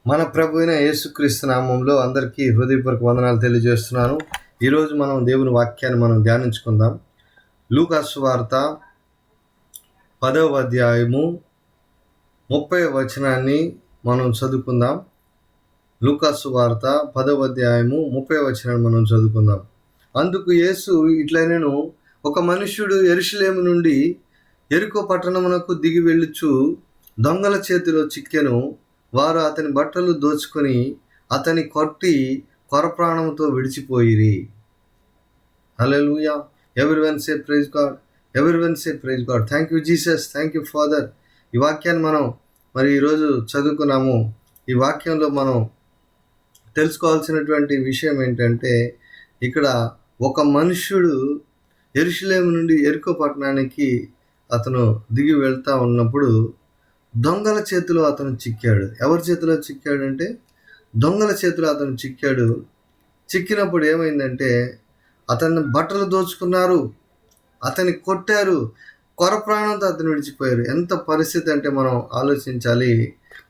మన ప్రభు అయిన యేసుక్రీస్తు నామంలో అందరికీ హృదయపూర్వక వందనాలు తెలియజేస్తున్నాను. ఈరోజు మనం దేవుని వాక్యాన్ని మనం ధ్యానించుకుందాం. లూకా సువార్త 10వ అధ్యాయము 30వ వచనాన్ని మనం చదువుకుందాం. లూకా సువార్త 10వ అధ్యాయము 30వ వచనాన్ని మనం చదువుకుందాం. అందుకు యేసు ఇట్లనెను, ఒక మనుష్యుడు యెరూషలేము నుండి యెరికో పట్టణమునకు దిగి వెళ్ళుచు దొంగల చేతిలో చిక్కెను. వారు అతని బట్టలు దోచుకొని అతని కొట్టి కొరప్రాణంతో విడిచిపోయిరి. Hallelujah. Everyone say praise God. Everyone say praise God. Thank you Jesus. Thank you father. ఈ వాక్యాన్ని మనం ఈరోజు చదువుకున్నాము. ఈ వాక్యంలో మనం తెలుసుకోవాల్సినటువంటి విషయం ఏంటంటే, ఇక్కడ ఒక మనుష్యుడు యెరూషలేము నుండి యెరికో పట్టణానికి అతను దిగి వెళ్తా ఉన్నప్పుడు దొంగల చేతిలో అతను చిక్కాడు. ఎవరి చేతిలో చిక్కాడంటే దొంగల చేతిలో అతను చిక్కాడు. చిక్కినప్పుడు ఏమైందంటే అతన్ని బట్టలు దోచుకున్నారు, అతన్ని కొట్టారు, కొరప్రాణంతో అతను విడిచిపోయారు. ఎంత పరిస్థితి అంటే మనం ఆలోచించాలి.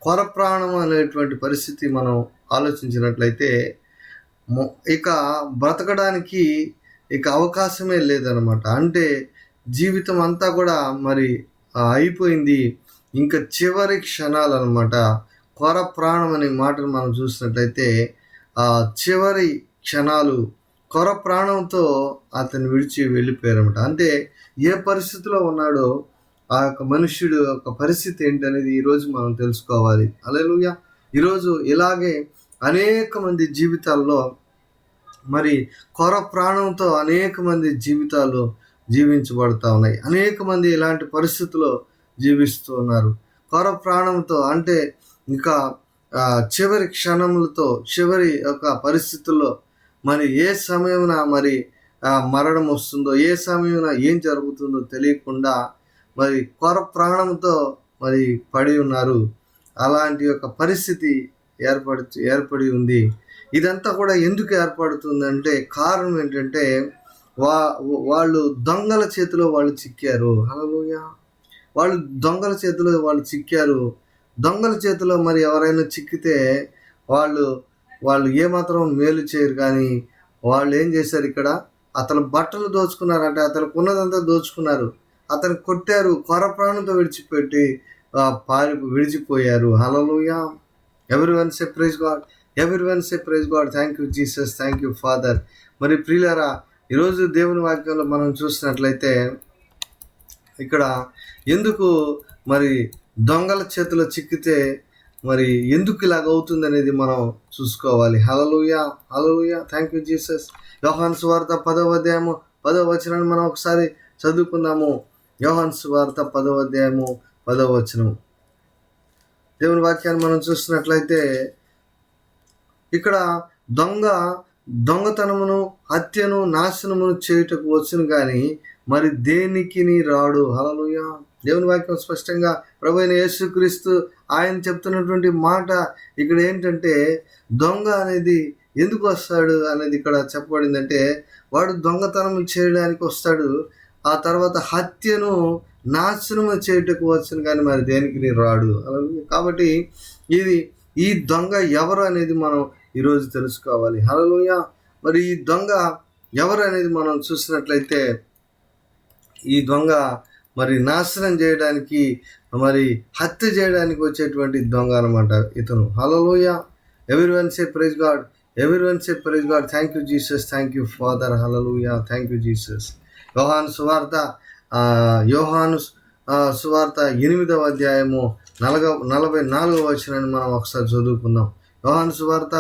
కొరప్రాణం అనేటువంటి పరిస్థితి మనం ఆలోచించినట్లయితే ఇక బ్రతకడానికి ఇక అవకాశమే లేదనమాట. అంటే జీవితం అంతా కూడా అయిపోయింది. ఇంకా చివరి క్షణాలు అనమాట. కొర ప్రాణం అనే మాటను మనం చూసినట్లయితే ఆ చివరి క్షణాలు కొర ప్రాణంతో అతను విడిచి వెళ్ళిపోయారనమాట. అంటే ఏ పరిస్థితిలో ఉన్నాడో ఆ యొక్క మనుష్యుడు యొక్క పరిస్థితి ఏంటనేది ఈరోజు మనం తెలుసుకోవాలి. హల్లెలూయా. ఈరోజు ఇలాగే అనేక మంది జీవితాల్లో కొర ప్రాణంతో అనేక మంది జీవితాలు జీవించబడతా ఉన్నాయి. అనేక మంది ఇలాంటి పరిస్థితుల్లో జీవిస్తూ ఉన్నారు. కొర ప్రాణంతో అంటే ఇంకా చివరి క్షణములతో, చివరి యొక్క పరిస్థితుల్లో ఏ సమయమున మరణం వస్తుందో, ఏ సమయమున ఏం జరుగుతుందో తెలియకుండా కొర ప్రాణంతో పడి ఉన్నారు. అలాంటి యొక్క పరిస్థితి ఏర్పడి ఉంది. ఇదంతా కూడా ఎందుకు ఏర్పడుతుందంటే కారణం ఏంటంటే వాళ్ళు దొంగల చేతిలో వాళ్ళు చిక్కారు. హల్లెలూయా. వాళ్ళు దొంగల చేతిలో వాళ్ళు చిక్కారు. దొంగల చేతిలో ఎవరైనా చిక్కితే వాళ్ళు ఏమాత్రం మేలు చేయరు. కానీ వాళ్ళు ఏం చేశారు, ఇక్కడ అతని బట్టలు దోచుకున్నారంటే అతనికి ఉన్నదంతా దోచుకున్నారు. అతను కొట్టారు, కొర ప్రాణంతో విడిచిపోయారు. Hallelujah. Everyone say praise God. Everyone say praise God. Thank you Jesus. Thank you father. ప్రియులారా, ఈరోజు దేవుని వాక్యంలో మనం చూసినట్లయితే ఇక్కడ ఎందుకు దొంగల చేతిలో చిక్కితే ఎందుకు ఇలాగ అవుతుంది అనేది మనం చూసుకోవాలి. Hallelujah. Hallelujah. Thank you Jesus. యోహాను సువార్త 10వ అధ్యాయము 10వ వచనాన్ని మనం ఒకసారి చదువుకుందాము. యోహాను సువార్త 10వ అధ్యాయము 10వ వచనం. దేవుని వాక్యాన్ని మనం చూసినట్లయితే ఇక్కడ దొంగతనమును, హత్యను, నాశనమును చేయుటకు వచ్చును కానీ దేనికి రాడు. హల్లెలూయా. దేవుని వాక్యం స్పష్టంగా ప్రభు అయిన యేసుక్రీస్తు ఆయన చెప్తున్నటువంటి మాట ఇక్కడ ఏంటంటే, దొంగ అనేది ఎందుకు వస్తాడు అనేది ఇక్కడ చెప్పబడిందంటే, వాడు దొంగతనం చేయడానికి వస్తాడు, ఆ తర్వాత హత్యను, నాశనము చేయుటకు వచ్చును కానీ దేనికి రాడు. కాబట్టి ఈ దొంగ ఎవరు అనేది మనం ఈరోజు తెలుసుకోవాలి. హల్లెలూయా. ఈ దొంగ ఎవరు అనేది మనం చూసినట్లయితే ఈ దొంగ నాశనం చేయడానికి, హత్య చేయడానికి వచ్చేటువంటి దొంగ అనమాట ఇతను. Hallelujah. Everyone say praise God. Everyone say praise God. Thank you Jesus. Thank you father. Hallelujah. Thank you Jesus. యోహాను సువార్త 8వ అధ్యాయము 44వ వచనాన్ని మనం ఒకసారి చదువుకుందాం. యోహాను సువార్త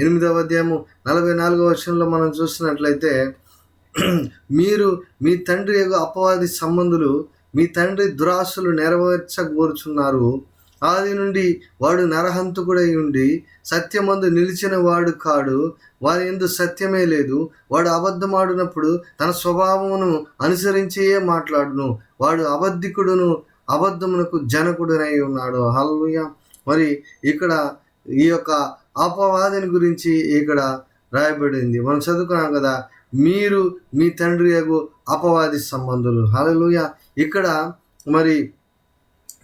8వ అధ్యాయము 44వ వచనంలో మనం చూసినట్లయితే, మీరు మీ తండ్రి అపవాది సంబంధులు, మీ తండ్రి దురాశలు నెరవేర్చగోరుచున్నారు. ఆది నుండి వాడు నరహంతకుడై ఉండి సత్యమందు నిలిచిన వాడు కాడు, వారి యందు సత్యమే లేదు. వాడు అబద్ధమాడినప్పుడు తన స్వభావమును అనుసరించే మాట్లాడును. వాడు అబద్ధికుడును, అబద్ధమునకు జనకుడునై ఉన్నాడు. హల్లెలూయా. ఇక్కడ ఈ యొక్క అపవాదిని గురించి ఇక్కడ రాయబడింది. మనం చదువుకున్నాం కదా, మీరు మీ తండ్రి అపవాది సంబంధులు. హల్లెలూయా. ఇక్కడ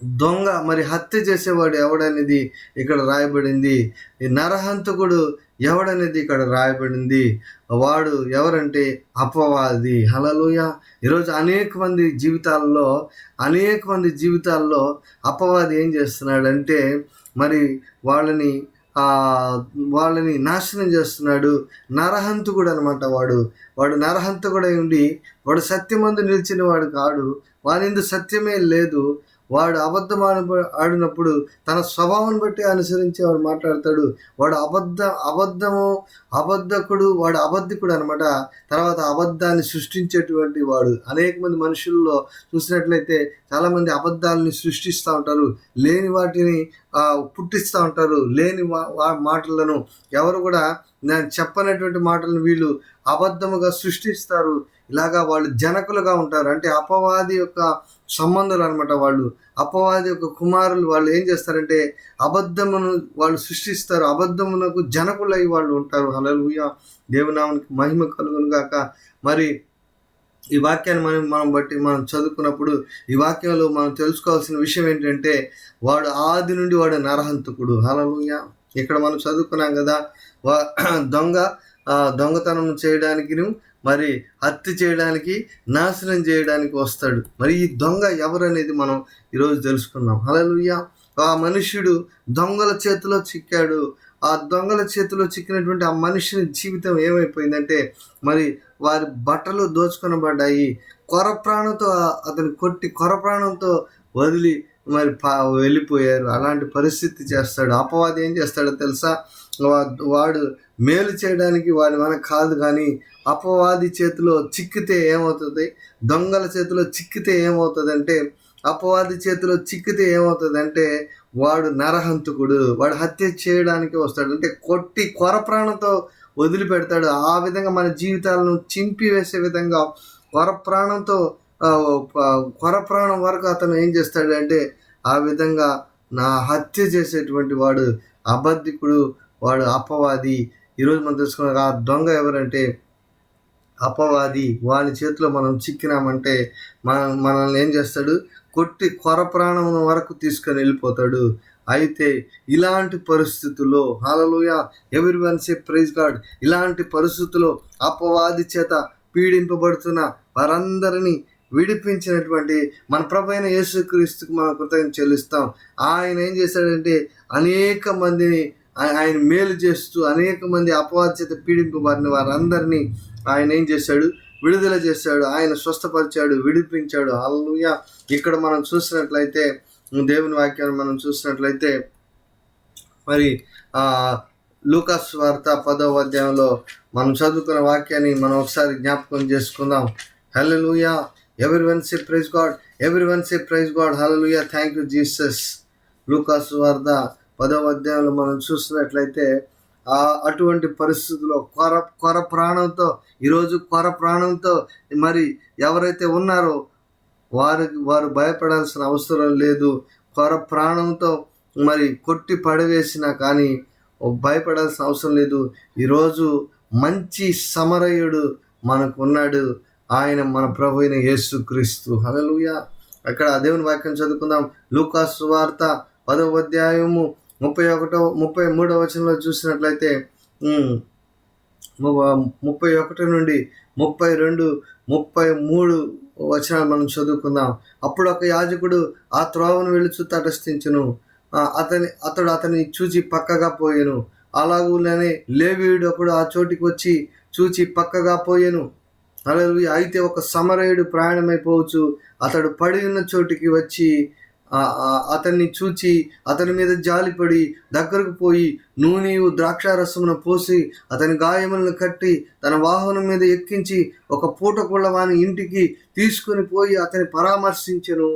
దొంగ మరి హత్య చేసేవాడు ఎవడనేది ఇక్కడ రాయబడింది. ఈ నరహంతకుడు ఎవడనేది ఇక్కడ రాయబడింది. వాడు ఎవరంటే అపవాది. హల్లెలూయా. ఈరోజు అనేక మంది జీవితాల్లో అపవాది ఏం చేస్తున్నాడంటే మరి వాళ్ళని వాళ్ళని నాశనం చేస్తున్నాడు. నరహంతకుడు అనమాట. వాడు నరహంతకుడై ఉండి వాడు సత్యమందు నిలిచిన వాడు కాడు. వానిందు సత్యమే లేదు. వాడు ఆడినప్పుడు తన స్వభావాన్ని బట్టి అనుసరించి వాడు మాట్లాడతాడు. వాడు అబద్ధికుడు అనమాట. తర్వాత అబద్ధాన్ని సృష్టించేటువంటి వాడు. అనేక మంది మనుషుల్లో చూసినట్లయితే చాలామంది అబద్ధాలని సృష్టిస్తూ ఉంటారు. లేని వాటిని పుట్టిస్తూ ఉంటారు. లేని మాటలను ఎవరు కూడా నేను చెప్పనటువంటి మాటలను వీళ్ళు అబద్ధముగా సృష్టిస్తారు. ఇలాగా వాళ్ళు జనకులుగా ఉంటారు. అంటే అపవాది యొక్క సంబంధాలు అనమాట. వాళ్ళు అపవాది యొక్క కుమారులు. వాళ్ళు ఏం చేస్తారంటే అబద్ధమును వాళ్ళు సృష్టిస్తారు. అబద్ధమునకు జనకులై వాళ్ళు ఉంటారు. హల్లెలూయా. దేవునామానికి మహిమ కలుగును గాక. మరి ఈ వాక్యాన్ని మనం చదువుకున్నప్పుడు ఈ వాక్యంలో మనం తెలుసుకోవాల్సిన విషయం ఏంటంటే వాడు ఆది నుండి వాడు నరహంతకుడు. హల్లెలూయా. ఇక్కడ మనం చదువుకున్నాం కదా, దొంగతనం చేయడానికి మరి హత్య చేయడానికి నాశనం చేయడానికి వస్తాడు. మరి ఈ దొంగ ఎవరనేది మనం ఈరోజు తెలుసుకున్నాం. హల్లెలూయా. ఆ మనుష్యుడు దొంగల చేతిలో చిక్కాడు. ఆ దొంగల చేతిలో చిక్కినటువంటి ఆ మనిషిని జీవితం ఏమైపోయిందంటే మరి వారి బట్టలు దోచుకొనబడ్డాయి. ప్రాణంతో అతను కొట్టి ప్రాణంతో వదిలి మరి వెళ్ళిపోయారు. అలాంటి పరిస్థితి చేస్తాడు అపవాది. ఏం చేస్తాడో తెలుసా? వాడు మేలు చేయడానికి వాడి మనకు కాదు, కానీ అపవాది చేతిలో చిక్కితే ఏమవుతుంది? దొంగల చేతిలో చిక్కితే ఏమవుతుందంటే అపవాది చేతిలో చిక్కితే ఏమవుతుందంటే వాడు నరహంతకుడు. వాడు హత్య చేయడానికి వస్తాడు. అంటే కొట్టి ప్రాణంతో వదిలిపెడతాడు. ఆ విధంగా మన జీవితాలను చింపివేసే విధంగా ప్రాణంతో ప్రాణం వరకు అతను ఏం చేస్తాడు అంటే ఆ విధంగా హత్య చేసేటువంటి వాడు అబద్ధికుడు, వాడు అపవాది. ఈరోజు మనం తెలుసుకున్న ఆ దొంగ ఎవరంటే అపవాది. వాని చేతిలో మనం చిక్కినామంటే మనల్ని ఏం చేస్తాడు? కొట్టి ప్రాణం వరకు తీసుకొని వెళ్ళిపోతాడు. అయితే ఇలాంటి పరిస్థితుల్లో హల్లెలూయా, ఎవ్రీవన్ సే ప్రైజ్ గాడ్. ఇలాంటి పరిస్థితుల్లో అపవాది చేత పీడింపబడుతున్న వారందరినీ విడిపించినటువంటి మన ప్రభువైన యేసుక్రీస్తుకు మనం కృతజ్ఞత చెల్లిస్తాం. ఆయన ఏం చేశాడంటే అనేక మందిని ఆయన మేలు చేస్తూ అనేక మంది అపవాది చేత పీడింపబడిన వారందరినీ ఆయన ఏం చేశాడు? విడుదల చేశాడు. ఆయన స్వస్థపరిచాడు, విడిపించాడు. హల్లెలూయా. ఇక్కడ మనం చూసినట్లయితే దేవుని వాక్యాన్ని మనం చూసినట్లయితే మరి లూకాసు సువార్త 10వ అధ్యాయంలో మనం చదువుకున్న వాక్యాన్ని మనం ఒకసారి జ్ఞాపకం చేసుకుందాం. Hallelujah. Everyone say praise God. Everyone say praise God. Hallelujah. Thank you Jesus. లూకాసు సువార్త 10వ అధ్యాయంలో మనం చూసినట్లయితే అటువంటి పరిస్థితుల్లో ప్రాణంతో ఈరోజు ప్రాణంతో మరి ఎవరైతే ఉన్నారో వారు భయపడాల్సిన అవసరం లేదు. ప్రాణంతో మరి కొట్టి పడవేసినా కానీ భయపడాల్సిన అవసరం లేదు. ఈరోజు మంచి సమరయుడు మనకు ఉన్నాడు. ఆయన మన ప్రభువైన యేసుక్రీస్తు. హల్లెలూయా. అక్కడ దేవుని వాక్యం చదువుకుందాం. లూకాసు సువార్త 10వ అధ్యాయము 33వ వచనంలో చూసినట్లయితే 31 నుండి 32, 33 వచనాలు మనం చదువుకుందాం. అప్పుడు ఒక యాజకుడు ఆ త్రోవను వెళుచు తటస్థించును. అతడు అతని చూచి పక్కగా పోయెను. అలాగునే లేవీయుడు ఒకడు ఆ చోటికి వచ్చి చూచి పక్కగా పోయెను. హల్లెలూయా. అయితే ఒక సమరయుడు ప్రయాణమైపోవచ్చు అతడు పడి ఉన్న చోటికి వచ్చి అతన్ని చూచి అతని మీద జాలిపడి దగ్గరకు పోయి నూనెయు ద్రాక్షారసమును పోసి అతని గాయములను కట్టి తన వాహనం మీద ఎక్కించి ఒక పూటకుళ్ళ వాని ఇంటికి తీసుకుని పోయి అతని పరామర్శించెను.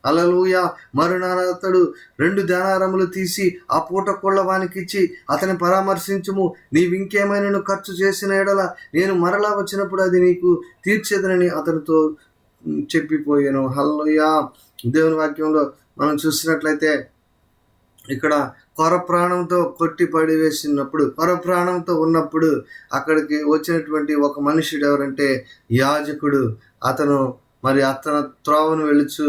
హల్లెలూయా. మరునాడు అతడు 2 దేనారములు తీసి ఆ పూటకుళ్ళ వానికి ఇచ్చి అతని పరామర్శించుము. నీవింకేమైనా ఖర్చు చేసిన ఎడల నేను మరలా వచ్చినప్పుడు అది నీకు తీర్చేదనని అతనితో చెప్పిపోయాను. హల్లెలూయా. దేవుని వాక్యంలో మనం చూసినట్లయితే ఇక్కడ ప్రాణంతో కొట్టి పడివేసినప్పుడు ప్రాణంతో ఉన్నప్పుడు అక్కడికి వచ్చినటువంటి ఒక మనుషుడు ఎవరంటే యాజకుడు. అతను త్రోవను వెళుచు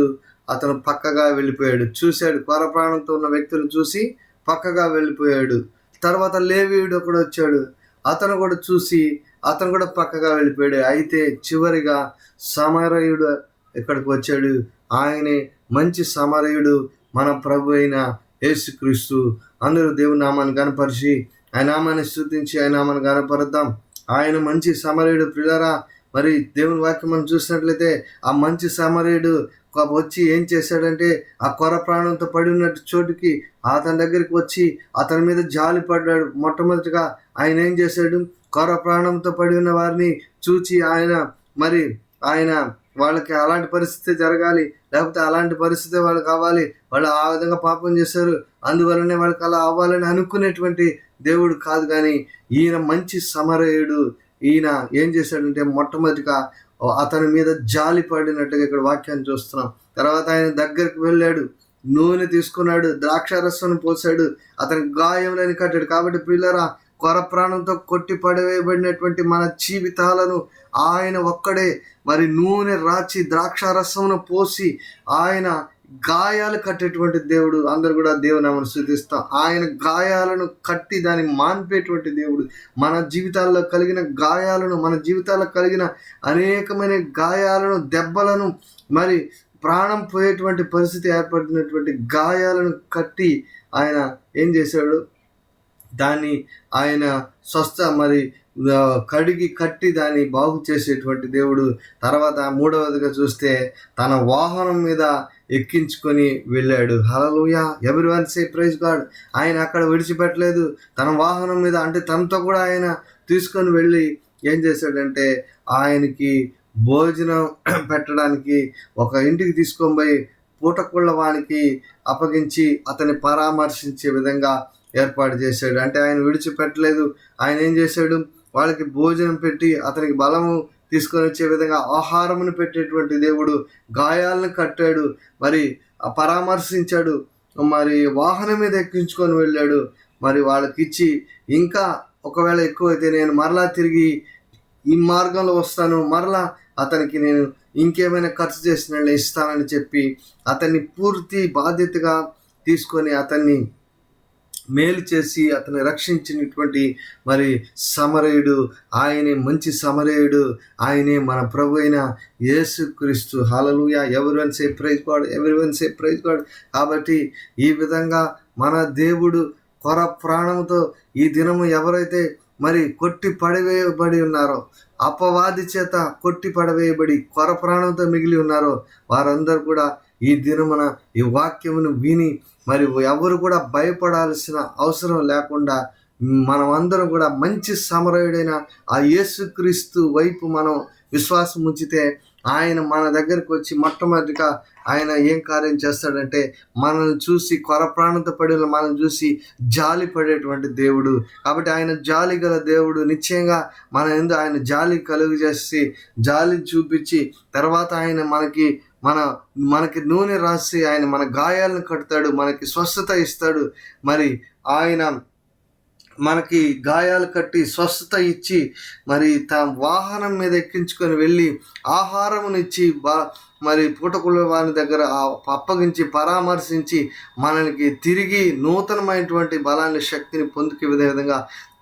అతను పక్కగా వెళ్ళిపోయాడు. చూశాడు, కొర ప్రాణంతో ఉన్న వ్యక్తులు చూసి పక్కగా వెళ్ళిపోయాడు. తర్వాత లేవీయుడు ఒకడు వచ్చాడు, అతను కూడా చూసి అతను కూడా పక్కగా వెళ్ళిపోయాడు. అయితే చివరిగా సమరయుడు ఇక్కడికి వచ్చాడు. ఆయనే మంచి సమరయుడు, మన ప్రభు అయిన యేసుక్రీస్తు. అందరూ దేవుని నామాన్ని గణపరిచి ఆయన నామాన్ని స్తుతించి ఆయన నామాన్ని గణపరుద్దాం. ఆయన మంచి సమరయుడు. ప్రియులారా, మరి దేవుని వాక్యం మనం చూసినట్లయితే ఆ మంచి సమరయుడు వచ్చి ఏం చేశాడంటే ఆ కొర ప్రాణంతో పడి ఉన్నట్టు చోటుకి అతని దగ్గరికి వచ్చి అతని మీద జాలి పడ్డాడు. మొట్టమొదటిగా ఆయన ఏం చేశాడు, కొర ప్రాణంతో పడి ఉన్న వారిని చూచి ఆయన వాళ్ళకి అలాంటి పరిస్థితి జరగాలి, లేకపోతే అలాంటి పరిస్థితి వాళ్ళు కావాలి, వాళ్ళు ఆ విధంగా పాపం చేశారు, అందువల్లనే వాళ్ళకి అలా అవ్వాలని అనుకునేటువంటి దేవుడు కాదు. కానీ ఈయన మంచి సమరయుడు. ఈయన ఏం చేశాడంటే మొట్టమొదటిగా అతని మీద జాలి పడినట్టుగా ఇక్కడ వాక్యాన్ని చూస్తున్నాం. తర్వాత ఆయన దగ్గరికి వెళ్ళాడు, నూనె తీసుకున్నాడు, ద్రాక్షారసం పోసాడు, అతని గాయములని కట్టాడు. కాబట్టి పిల్లరా, కొర ప్రాణంతో కొట్టి పడవేయబడినటువంటి మన జీవితాలను ఆయన ఒక్కడే నూనె రాచి ద్రాక్షారసమును పోసి ఆయన గాయాలు కట్టేటువంటి దేవుడు. అందరు కూడా దేవునామను స్తుతిస్తాం. ఆయన గాయాలను కట్టి దాన్ని మాన్పేటువంటి దేవుడు. మన జీవితాల్లో కలిగిన గాయాలను, మన జీవితాల్లో కలిగిన అనేకమైన గాయాలను, దెబ్బలను, ప్రాణం పోయేటువంటి పరిస్థితి ఏర్పడినటువంటి గాయాలను కట్టి ఆయన ఏం చేశాడు, దాన్ని ఆయన కడిగి కట్టి దాన్ని బాగు చేసేటువంటి దేవుడు. తర్వాత మూడవదిగా చూస్తే తన వాహనం మీద ఎక్కించుకొని వెళ్ళాడు. హల్లెలూయా, ఎవ్రీవన్ సే ప్రైజ్ గాడ్. ఆయన అక్కడ విడిచిపెట్టలేదు. తన వాహనం మీద, అంటే తనతో కూడా ఆయన తీసుకొని వెళ్ళి ఏం చేశాడంటే ఆయనకి భోజనం పెట్టడానికి ఒక ఇంటికి తీసుకొని పోయి పూటకుళ్ళ వానికి అప్పగించి అతన్ని పరామర్శించే విధంగా ఏర్పాటు చేశాడు. అంటే ఆయన విడిచిపెట్టలేదు. ఆయన ఏం చేశాడు, వాళ్ళకి భోజనం పెట్టి అతనికి బలము తీసుకొని వచ్చే విధంగా ఆహారమును పెట్టేటువంటి దేవుడు. గాయాలను కట్టాడు, పరామర్శించాడు, వాహనం మీద ఎక్కించుకొని వెళ్ళాడు. వాళ్ళకి ఇచ్చి, ఇంకా ఒకవేళ ఎక్కువైతే నేను మరలా తిరిగి ఈ మార్గంలో వస్తాను, మరలా అతనికి నేను ఇంకేమైనా ఖర్చు చేసిన ఇస్తానని చెప్పి అతన్ని పూర్తి బాధ్యతగా తీసుకొని అతన్ని మేలు చేసి అతన్ని రక్షించినటువంటి సమరయుడు. ఆయనే మంచి సమరయుడు. ఆయనే మన ప్రభు అయిన యేసుక్రీస్తు. హల్లెలూయా, everyone say praise God, everyone say praise God. కాబట్టి ఈ విధంగా మన దేవుడు కొర ప్రాణంతో ఈ దినము ఎవరైతే కొట్టి పడవేయబడి ఉన్నారో, అపవాది చేత కొట్టి పడవేయబడి కొర ప్రాణంతో మిగిలి ఉన్నారో, వారందరూ కూడా ఈ దినమున ఈ వాక్యమును విని ఎవరు కూడా భయపడాల్సిన అవసరం లేకుండా మనమందరం కూడా మంచి సమరయుడైన ఆ యేసుక్రీస్తు వైపు మనం విశ్వాసం ఉంచితే ఆయన మన దగ్గరకు వచ్చి మొట్టమొదటిగా ఆయన ఏం కార్యం చేస్తాడంటే మనల్ని చూసి, కొర ప్రాణంతో పడిన మనల్ని చూసి జాలి పడేటువంటి దేవుడు. కాబట్టి ఆయన జాలి గల దేవుడు. నిశ్చయంగా మన యందు ఆయన జాలి కలుగు చేసి, జాలి చూపించి, తర్వాత ఆయన మనకి నూనె రాసి ఆయన మన గాయాలను కడతాడు, మనకి స్వస్థత ఇస్తాడు. ఆయన మనకి గాయాలు కట్టి స్వస్థత ఇచ్చి తన వాహనం మీద ఎక్కించుకొని వెళ్ళి ఆహారమునిచ్చి పూటకుల వారి దగ్గర అప్పగించి పరామర్శించి మనకి తిరిగి నూతనమైనటువంటి బలాన్ని, శక్తిని పొందుకే విధంగా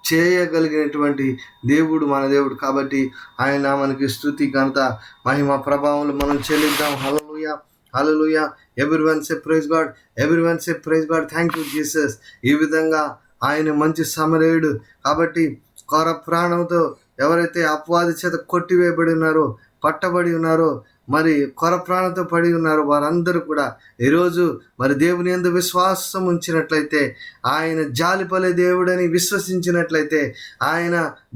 చేయగలిగినటువంటి దేవుడు మన దేవుడు. కాబట్టి ఆయన మనకి స్తుతి, ఘనత, మహిమ, ప్రభావములు మనం చెల్లిద్దాం. Hallelujah, hallelujah, everyone say praise God, everyone say praise God. Thank you Jesus. ఈ విధంగా ఆయన మంచి సమరయుడు. కాబట్టి కొర ప్రాణంతో ఎవరైతే అపవాది చేత కొట్టివేయబడి ఉన్నారో, పట్టబడి ఉన్నారో, కొర ప్రాణంతో పడి ఉన్నారు, వారందరూ కూడా ఈరోజు దేవుని యందు విశ్వాసం ఉంచినట్లయితే, ఆయన జాలిపలే దేవుడని విశ్వసించినట్లయితే, ఆయన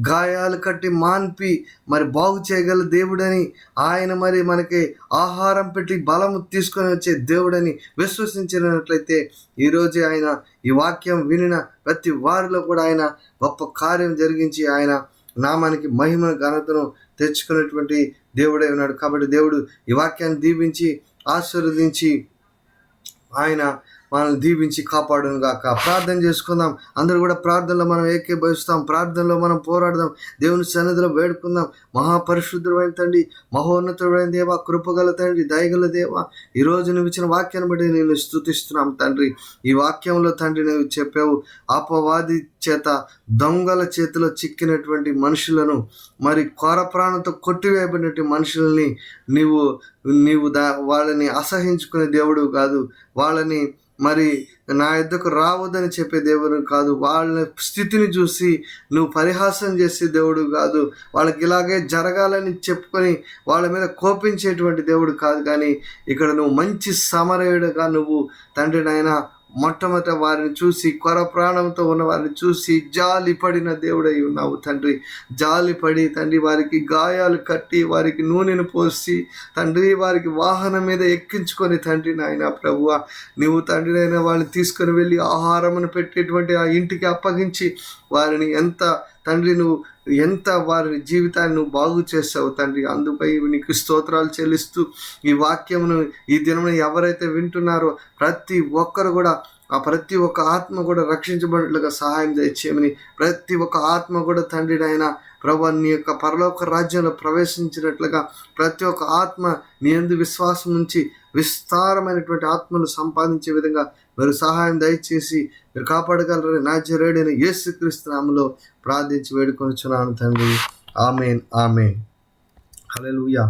గాయాలు కట్టి మాన్పి బాగు చేయగల దేవుడని, ఆయన మనకి ఆహారం పెట్టి బలము తీసుకొని వచ్చే దేవుడని విశ్వసించినట్లయితే, ఈరోజు ఆయన ఈ వాక్యం వినిన ప్రతి వారిలో కూడా ఆయన గొప్ప కార్యం జరిగించి ఆయన నామానికి మహిమ, ఘనతను తెచ్చుకునేటువంటి దేవుడై ఉన్నాడు. కాబట్టి దేవుడు ఈ వాక్యాన్ని దీవించి ఆశీర్వదించి ఆయన మనల్ని దీవించి కాపాడును గాక. ప్రార్థన చేసుకుందాం. అందరూ కూడా ప్రార్థనలో మనం ఏకీభవిస్తాం. ప్రార్థనలో మనం పోరాడదాం. దేవుని సన్నిధిలో వేడుకుందాం. మహాపరిశుద్ధుడైన తండ్రి, మహోన్నతుడైన దేవ, కృపగల తండ్రి, దయగల దేవ, ఈరోజు నువ్వు ఇచ్చిన వాక్యాన్ని బట్టి నేను స్తుతిస్తున్నాం తండ్రి. ఈ వాక్యంలో తండ్రి నువ్వు చెప్పావు, అపవాది చేత దొంగల చేతిలో చిక్కినటువంటి మనుషులను, మరి కోర ప్రాణంతో కొట్టివేయబడినటువంటి మనుషుల్ని నీవు నీవు వాళ్ళని అసహించుకునే దేవుడు కాదు. వాళ్ళని మరి నా యొద్దకు రావద్దని చెప్పే దేవుడు కాదు. వాళ్ళ స్థితిని చూసి నువ్వు పరిహాసం చేసే దేవుడు కాదు. వాళ్ళకి ఇలాగే జరగాలని చెప్పుకొని వాళ్ళ మీద కోపించేటువంటి దేవుడు కాదు. కానీ ఇక్కడ నువ్వు మంచి సమరయుడుగా నువ్వు తండ్రి నాయన మొట్టమొదట వారిని చూసి, కొర ప్రాణంతో ఉన్న వారిని చూసి జాలి పడిన దేవుడై ఉన్నావు తండ్రి. జాలి పడి తండ్రి వారికి గాయాలు కట్టి, వారికి నూనెను పోసి తండ్రి వారికి వాహనం మీద ఎక్కించుకొని తండ్రి నాయన ప్రభువా, నువ్వు తండ్రి నాయన వాళ్ళని తీసుకొని వెళ్ళి ఆహారమును పెట్టేటువంటి ఆ ఇంటికి అప్పగించి వారిని ఎంత వారి జీవితాన్ని నువ్వు బాగు చేస్తావు తండ్రి. అందుపై నీకు స్తోత్రాలు చెల్లిస్తూ ఈ వాక్యమును ఈ దినమున ఎవరైతే వింటున్నారో ప్రతి ఒక్కరు కూడా, ఆ ప్రతి ఒక్క ఆత్మ కూడా రక్షించబడినట్లుగా సహాయం చేయమని, ప్రతి ఒక్క ఆత్మ కూడా తండ్రి నాయన ప్రభువా నీ యొక్క పరలోక రాజ్యంలో ప్రవేశించినట్లుగా ప్రతి ఒక్క ఆత్మ నీ యందు విశ్వాసం నుంచి విస్తారమైనటువంటి ఆత్మను సంపాదించే విధంగా మీరు సహాయం దయచేసి మీరు కాపాడగలరని నజరేయుడైన యేసుక్రీస్తు నామములో ప్రార్థించి వేడుకొనుచున్నాను తండ్రి. ఆమేన్, ఆమేన్. హల్లెలూయా.